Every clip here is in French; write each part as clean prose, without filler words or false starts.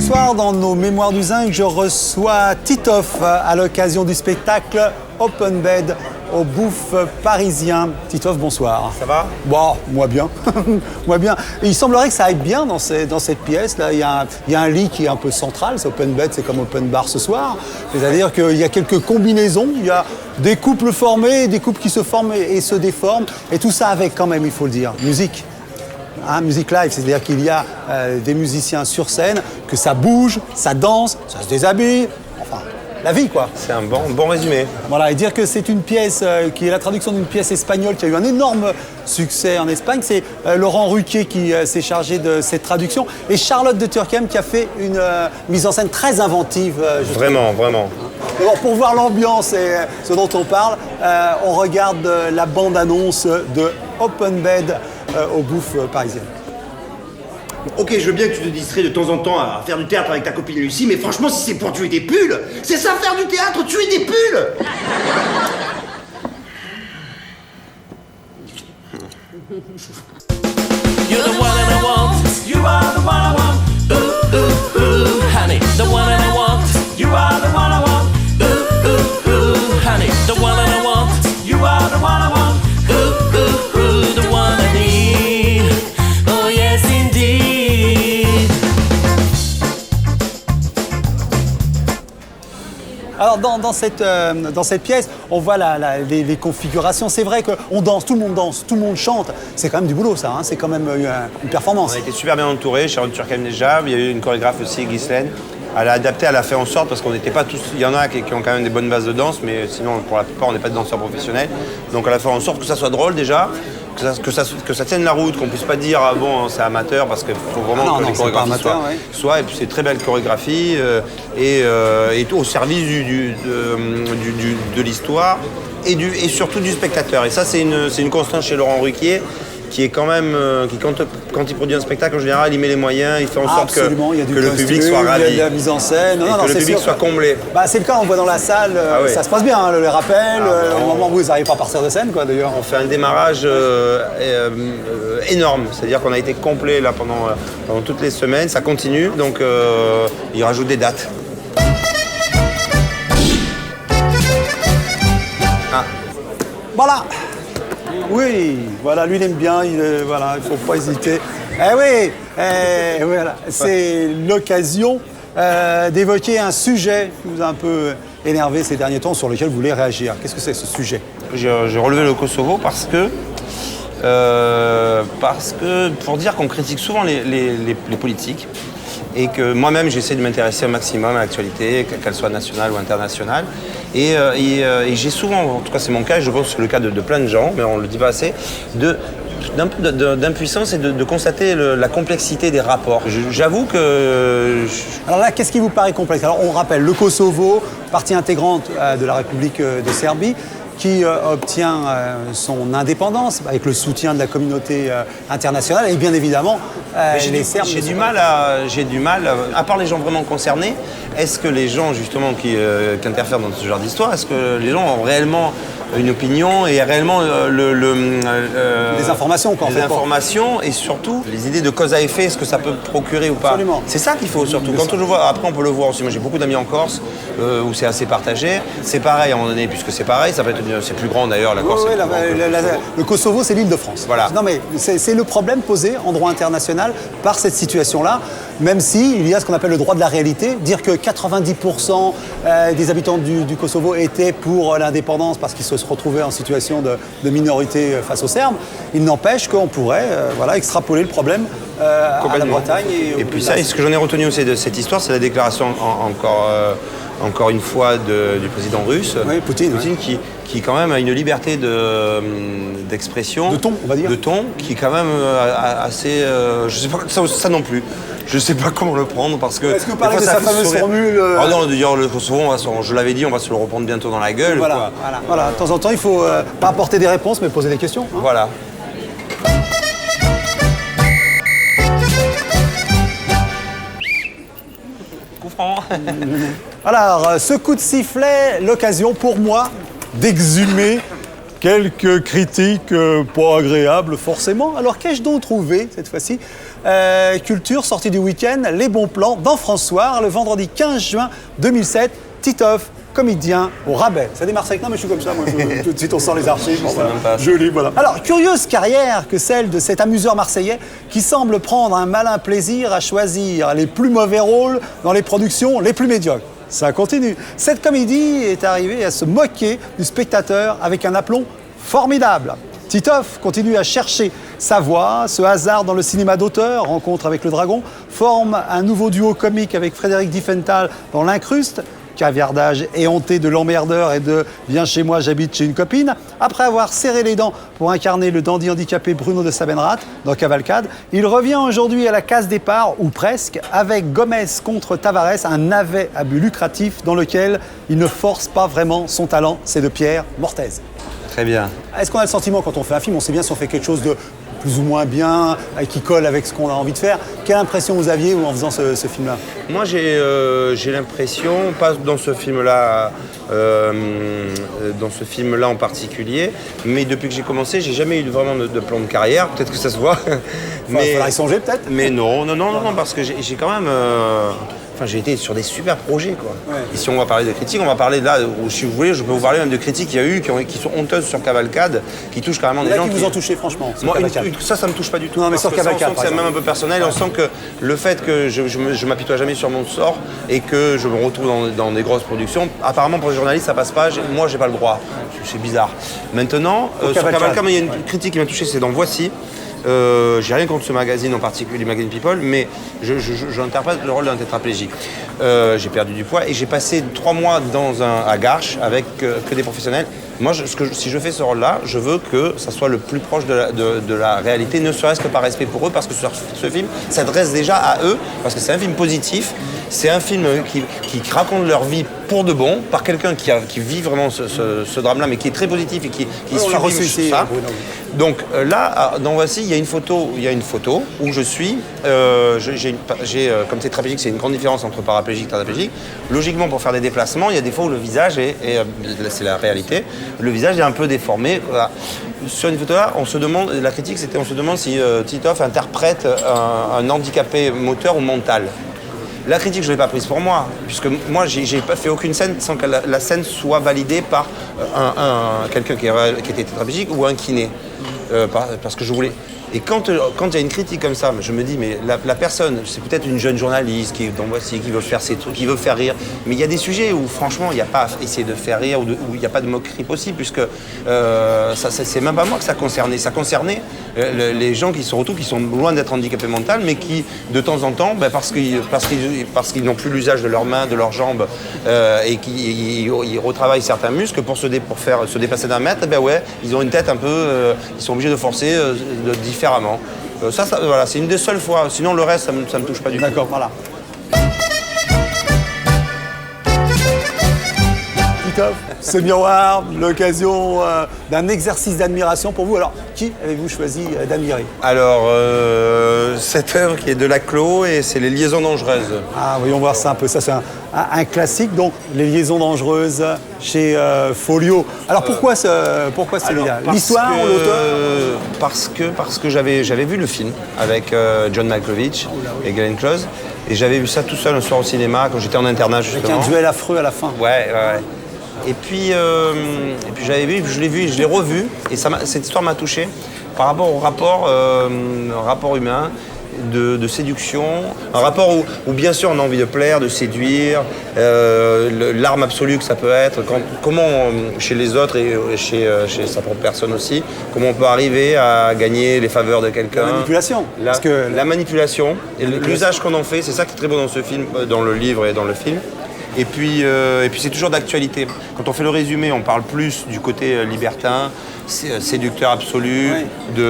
soir, dans nos Mémoires du Zinc, je reçois Titoff à l'occasion du spectacle Open Bed au Bouffe parisien. Titoff, bonsoir. Ça va? Bon, moi bien. Moi bien. Et il semblerait que ça aille bien dans cette pièce-là. Il y a un lit qui est un peu central. C'est Open Bed, c'est comme Open Bar ce soir. C'est-à-dire qu'il y a quelques combinaisons. Il y a des couples formés, des couples qui se forment et se déforment. Et tout ça avec, quand même, il faut le dire, musique. Musique live, c'est-à-dire qu'il y a des musiciens sur scène, que ça bouge, ça danse, ça se déshabille, enfin, la vie quoi. C'est un bon résumé. Voilà, et dire que c'est une pièce qui est la traduction d'une pièce espagnole qui a eu un énorme succès en Espagne, c'est Laurent Ruquier qui s'est chargé de cette traduction et Charlotte de Turckheim qui a fait une mise en scène très inventive. Vraiment. Bon, pour voir l'ambiance et ce dont on parle, on regarde la bande-annonce de Open Bed au Bouffe parisien. Ok, je veux bien que tu te distrais de temps en temps à faire du théâtre avec ta copine Lucie, mais franchement, si c'est pour tuer des pulls, c'est ça faire du théâtre, tuer des pulls. You're the one and I want. You are the one I want. Ooh, ooh, ooh, honey. The one and I want. You are the one I want. Ooh, ooh, ooh, honey. The one and I want. You are the one I want. Ooh, ooh, ooh, the one I need. Oh yes, indeed. Alors dans cette pièce, on voit les configurations. C'est vrai qu'on danse, tout le monde chante. C'est quand même du boulot ça, hein. C'est quand même une performance. On a été super bien entourés, Charlotte Turckheim déjà, il y a eu une chorégraphe aussi, Ghislaine. Elle a adapté, elle a fait en sorte, parce qu'on n'était pas tous... Il y en a qui ont quand même des bonnes bases de danse, mais sinon pour la plupart on n'est pas des danseurs professionnels. Donc elle a fait en sorte que ça soit drôle déjà, que ça tienne la route, qu'on puisse pas dire ah bon c'est amateur parce qu'il faut vraiment que les chorégraphies soient. Et puis c'est très belle chorégraphie et au service de l'histoire et surtout du spectateur. Et ça c'est une constante chez Laurent Ruquier qui est quand même quand il produit un spectacle en général il met les moyens, il fait en sorte que le public soit ravi, il y a de la mise en scène, que le public soit comblé. Bah, c'est le cas, on voit dans la salle, ça se passe bien, hein, les rappels, au moment où vous n'arrivez pas à partir de scène quoi d'ailleurs. On fait un démarrage énorme, c'est-à-dire qu'on a été complet là pendant toutes les semaines, ça continue, donc il rajoute des dates. Voilà. Oui, voilà, lui il aime bien, voilà, il ne faut pas hésiter. Voilà, c'est l'occasion d'évoquer un sujet qui vous a un peu énervé ces derniers temps, sur lequel vous voulez réagir. Qu'est-ce que c'est ce sujet? J'ai relevé le Kosovo parce que pour dire qu'on critique souvent les politiques et que moi-même j'essaie de m'intéresser au maximum à l'actualité, qu'elle soit nationale ou internationale. Et j'ai souvent, en tout cas c'est mon cas, je pense que c'est le cas de plein de gens, mais on ne le dit pas assez, d'un peu d'impuissance et de constater la complexité des rapports. J'avoue que... Alors là, qu'est-ce qui vous paraît complexe? Alors on rappelle, le Kosovo, partie intégrante de la République de Serbie, qui obtient son indépendance avec le soutien de la communauté internationale et bien évidemment les Serbes. J'ai du mal, à part les gens vraiment concernés, est-ce que les gens justement qui interfèrent dans ce genre d'histoire, est-ce que les gens ont réellement une opinion et réellement des informations quoi, des informations et surtout les idées de cause à effet, est-ce que ça peut procurer ou pas? Absolument. C'est ça qu'il faut surtout. Quand on le voit, après on peut le voir aussi. Moi j'ai beaucoup d'amis en Corse où c'est assez partagé. C'est pareil à un moment donné puisque c'est pareil, ça peut être c'est plus grand d'ailleurs la Corse. Le Kosovo c'est l'île de France. Voilà. Non mais c'est le problème posé en droit international par cette situation-là, même si il y a ce qu'on appelle le droit de la réalité, dire que 90% des habitants du Kosovo étaient pour l'indépendance parce qu'ils se retrouvaient en situation de minorité face aux Serbes, il n'empêche qu'on pourrait extrapoler le problème à la Bretagne. Et puis ça, et ce que j'en ai retenu aussi de cette histoire, c'est la déclaration encore une fois du président russe, Poutine qui quand même a une liberté d'expression, de ton, on va dire, qui est quand même assez, je sais pas ça non plus. Je ne sais pas comment le prendre parce que... Est-ce que vous parlez de sa fameuse formule Ah non, d'ailleurs, le Kosovo, je l'avais dit, on va se le reprendre bientôt dans la gueule. Voilà. De temps en temps, il faut pas apporter des réponses, mais poser des questions. Hein. Voilà. Coup franc. Alors, ce coup de sifflet, l'occasion pour moi d'exhumer quelques critiques pas agréables forcément. Alors qu'ai-je donc trouvé cette fois-ci culture, sortie du week-end, les bons plans dans François, le vendredi 15 juin 2007. Titoff, comédien au rabais. Ça démarre avec non mais je suis comme ça, moi tout de suite on sent les archives. Bon, voilà. Je lis, voilà. Alors, curieuse carrière que celle de cet amuseur marseillais qui semble prendre un malin plaisir à choisir les plus mauvais rôles dans les productions les plus médiocres. Ça continue. Cette comédie est arrivée à se moquer du spectateur avec un aplomb formidable. Titoff continue à chercher sa voix, ce hasard dans le cinéma d'auteur, rencontre avec le dragon, forme un nouveau duo comique avec Frédéric Diffenthal dans L'Incruste, caviardage éhonté de l'emmerdeur et de « Viens chez moi, j'habite chez une copine ». Après avoir serré les dents pour incarner le dandy handicapé Bruno de Sabenrat dans Cavalcade, il revient aujourd'hui à la case départ, ou presque, avec Gomez contre Tavares, un navet à but lucratif dans lequel il ne force pas vraiment son talent. C'est de Pierre Mortez. Très bien. Est-ce qu'on a le sentiment quand on fait un film, on sait bien si on fait quelque chose de plus ou moins bien, qui colle avec ce qu'on a envie de faire. Quelle impression vous aviez en faisant ce film-là? Moi, j'ai l'impression, pas dans ce film-là, en particulier, mais depuis que j'ai commencé, j'ai jamais eu vraiment de plan de carrière. Peut-être que ça se voit. Mais il faudra y songer peut-être. Mais non, parce que j'ai quand même. J'ai été sur des super projets, quoi. Ouais. Et si on va parler de critiques, on va parler de là, ou si vous voulez, je peux vous parler même de critiques qu'il y a eu, qui sont honteuses sur Cavalcade, qui touchent carrément des gens. Qui vous ont touché, franchement? Moi, ça me touche pas du tout. Non, mais sur Cavalcade, on sent que c'est même un peu personnel. Ouais. On sent que le fait que je m'apitoie jamais sur mon sort et que je me retrouve dans des grosses productions, apparemment pour les journalistes, ça passe pas. Moi, j'ai pas le droit. C'est bizarre. Maintenant, sur Cavalcade, il y a une critique qui m'a touché, c'est dans Voici. J'ai rien contre ce magazine en particulier, Magazine People, mais j'interprète le rôle d'un tétraplégique. J'ai perdu du poids et j'ai passé 3 mois à Garches avec que des professionnels. Moi, si je fais ce rôle-là, je veux que ça soit le plus proche de la réalité, ne serait-ce que par respect pour eux, parce que ce film s'adresse déjà à eux, parce que c'est un film positif, c'est un film qui raconte leur vie pour de bon, par quelqu'un qui vit vraiment ce drame-là, mais qui est très positif et qui sublime ça. Donc là, dans Voici, il y a une photo où je suis. Comme tétraplégique, c'est une grande différence entre paraplégique et tétraplégique. Logiquement, pour faire des déplacements, il y a des fois où le visage c'est la réalité, le visage est un peu déformé. Voilà. Sur une photo-là, on se demande si Titoff interprète un handicapé moteur ou mental. La critique, je ne l'ai pas prise pour moi, puisque moi, j'ai pas fait aucune scène sans que la scène soit validée par quelqu'un qui était tétraplégique ou un kiné, parce que je voulais. Et quand il y a une critique comme ça, je me dis, mais la personne, c'est peut-être une jeune journaliste qui veut faire ses trucs, qui veut faire rire. Mais il y a des sujets où, franchement, il n'y a pas à essayer de faire rire, où il n'y a pas de moquerie possible, puisque c'est même pas moi que ça concernait. Ça concernait les gens qui sont loin d'être handicapés mentaux, mais qui, de temps en temps, parce qu'ils n'ont plus l'usage de leurs mains, de leurs jambes, et qu'ils retravaillent certains muscles pour se déplacer d'un mètre, ils ont une tête un peu... ils sont obligés de forcer différemment. Voilà, c'est une des seules fois. Sinon, le reste, ça me touche pas du tout. D'accord, voilà. Titoff, ce miroir, l'occasion d'un exercice d'admiration pour vous. Alors, qui avez-vous choisi d'admirer? Alors, cette œuvre qui est de Laclos et c'est Les Liaisons dangereuses. Ah, voyons voir ça un peu. Ça, c'est un classique, donc Les Liaisons dangereuses chez Folio. Alors, pourquoi celui-là? L'histoire ou l'auteur? Parce que j'avais vu le film avec John Malkovich et Glenn Close. Et j'avais vu ça tout seul un soir au cinéma quand j'étais en internat, justement. Avec un duel affreux à la fin. Ouais. Et puis j'avais vu, je l'ai vu, je l'ai revu, et cette histoire m'a touché par rapport au rapport humain, de séduction, un rapport où bien sûr on a envie de plaire, de séduire, l'arme absolue que ça peut être, comment chez les autres et chez sa propre personne aussi, comment on peut arriver à gagner les faveurs de quelqu'un. La manipulation. La manipulation et l'usage qu'on en fait, c'est ça qui est très beau dans ce film, dans le livre et dans le film. Et puis c'est toujours d'actualité. Quand on fait le résumé, on parle plus du côté libertin, séducteur absolu, du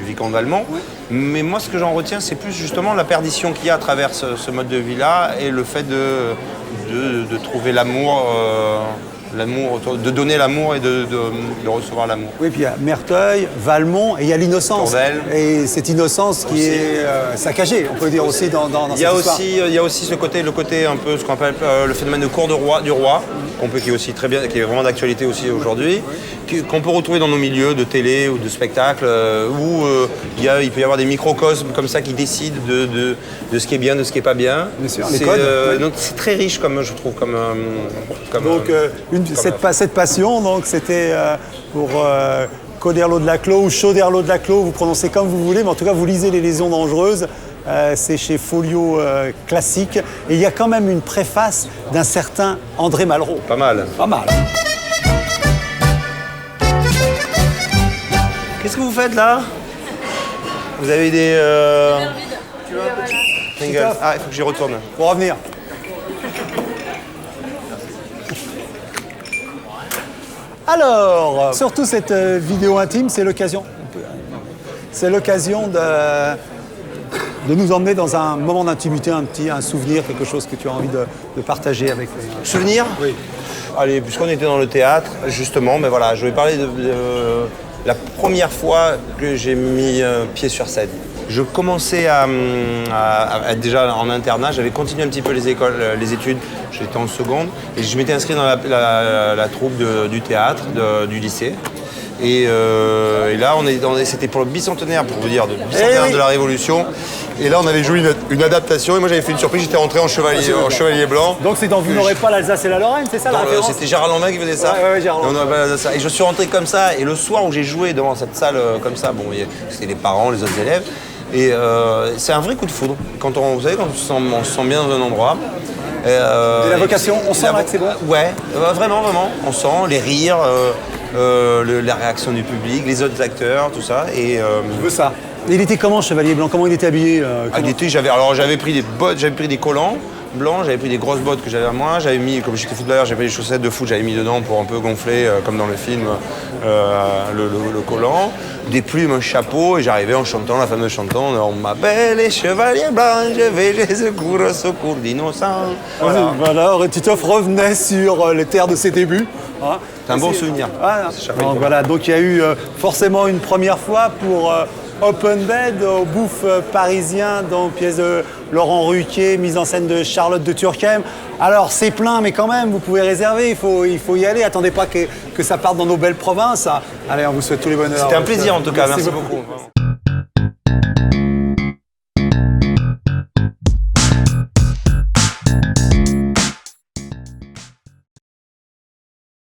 vicomte Valmont. Oui. Mais moi, ce que j'en retiens, c'est plus justement la perdition qu'il y a à travers ce mode de vie-là et le fait de trouver l'amour, de donner l'amour et de recevoir l'amour. Oui, puis il y a Merteuil, Valmont et il y a l'innocence. Tourvel. Et cette innocence qui est saccagée, on peut dire aussi dans cette histoire. Il y a aussi le côté un peu ce qu'on appelle le phénomène de cour du roi, qui est aussi très bien, qui est vraiment d'actualité aussi aujourd'hui. qu'on peut retrouver dans nos milieux de télé ou de spectacle, où il peut y avoir des microcosmes comme ça qui décident de ce qui est bien, de ce qui est pas bien. Bien sûr, les codes, oui. Donc c'est très riche comme je trouve Donc cette passion, donc c'était pour coder l'eau de la Clos ou chauder l'eau de la Clos, vous prononcez comme vous voulez, mais en tout cas vous lisez Les Lésions dangereuses. C'est chez Folio Classique. Et il y a quand même une préface d'un certain André Malraux. Pas mal. Pas mal. Qu'est-ce que vous faites là? Vous avez des... Singles. Ah, il faut que j'y retourne. Pour revenir. Alors, surtout cette vidéo intime, c'est l'occasion. C'est l'occasion de nous emmener dans un moment d'intimité, un souvenir, quelque chose que tu as envie de partager avec les... Souvenir? Oui. Allez, puisqu'on était dans le théâtre, justement, mais voilà, je vais parler de la première fois que j'ai mis pied sur scène. Je commençais à être déjà en internat, j'avais continué un petit peu les écoles, les études, j'étais en seconde, et je m'étais inscrit dans la troupe du théâtre du lycée. Et là, c'était pour le bicentenaire, pour vous dire, le bicentenaire de la Révolution. Et là, on avait joué une adaptation, et moi j'avais fait une surprise, j'étais rentré en chevalier blanc. Donc c'est dans Vous n'aurez pas l'Alsace et la Lorraine, c'est ça la référence? C'était Gérard Lanvin qui faisait ça. Ouais, Gérard Lanvin. Et je suis rentré comme ça, et le soir où j'ai joué devant cette salle comme ça, bon, c'était les parents, les autres élèves, et c'est un vrai coup de foudre. Vous savez, quand on se sent bien dans un endroit. Et la vocation, on sent là que c'est bon? Ouais, vraiment, on sent les rires, la réaction du public, les autres acteurs, tout ça. Et, je veux ça. Il était comment, Chevalier Blanc? Comment il était habillé? J'avais pris des bottes, j'avais pris des collants blancs, j'avais pris des grosses bottes que j'avais à moi, j'avais mis, comme j'étais footballeur, j'avais des chaussettes de foot, j'avais mis dedans pour un peu gonfler, comme dans le film, le collant, des plumes, un chapeau, et j'arrivais en chantant, la fameuse chanson, on m'appelle les chevaliers blancs, je vais les secours au secours d'innocents. Voilà, Titoff revenait sur les terres de ses débuts. Hein. C'est un bon souvenir. Donc, voilà, donc il y a eu forcément une première fois pour Open Bed au Bouffe parisien, donc pièce de Laurent Ruquier, mise en scène de Charlotte de Turckheim. Alors c'est plein, mais quand même, vous pouvez réserver, il faut y aller. Attendez pas que ça parte dans nos belles provinces. Allez, on vous souhaite tous les bonheurs. C'était un plaisir en tout cas, merci beaucoup.